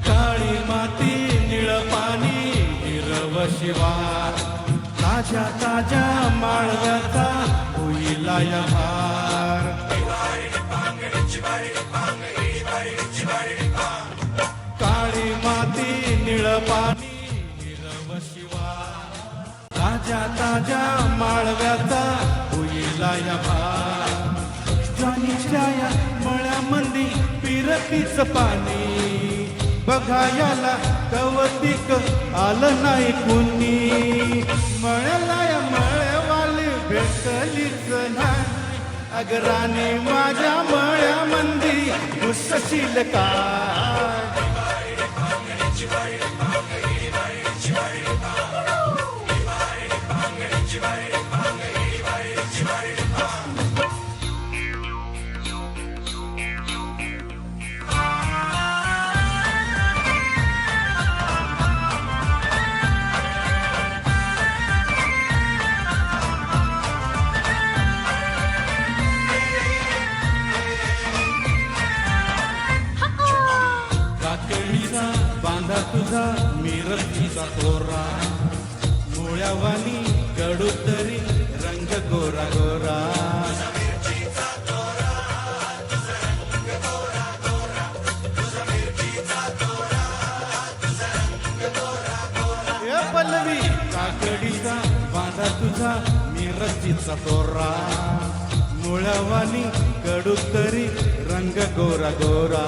काळी माती निळ पाणी हिरव शिवार ताज्या ताज्या माळव्याचा होईला या भार काळी माती निळ पाणी हिरव शिवार ताज्या ताज्या माळव्याचा होईला या भार ज्वानीच्या या मळ्यामंदी पिरतीच पाणी बघायला कवतिक आलं नाही कुणी मळ्याला या मळ्यावाली भेटलीच नाही अगराने माझ्या मळ्यामंदी घुसशील काय बांधा तुझा मिरचीचा तोरा मुळ्यावानी कडूतरी रंग गोरा गोरा पल्लवी काकडीचा बांधा तुझा मिरचीचा तोरा मुळ्यावानी कडूतरी रंग गोरा गोरा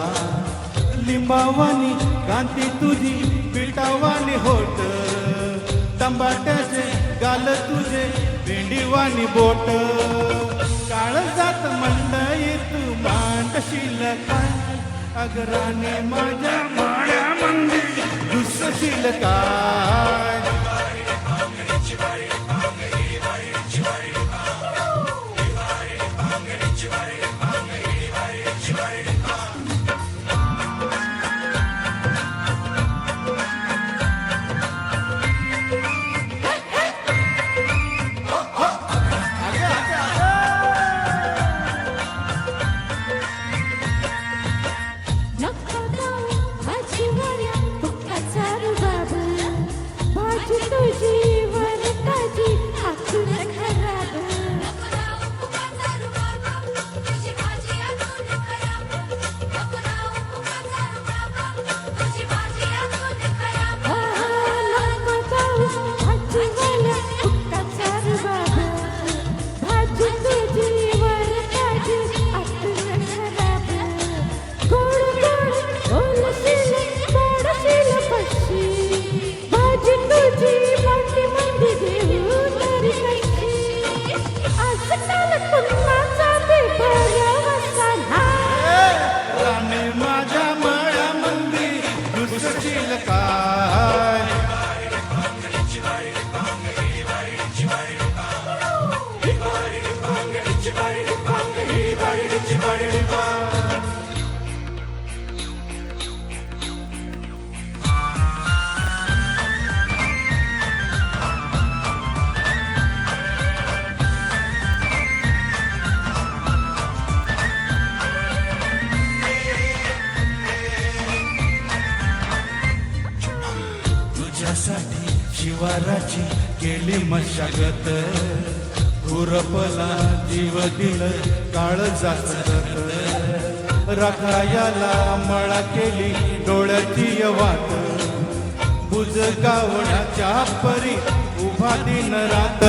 लिंबावानी कांती तुझी पिठावानी होट तंबाट्याचे गाल तुझे भेंडीवानी बोट काळजात मंडई तू मांडशील काय अगराने माझ्या माळ्यामंदी घुसशील काय शिवाराची केली मशागत खुरपला जीव दिल काळ जात राखायाला मळा केली डोळ्याची वाट बुजगावण्याच्या परी उभा दिन रात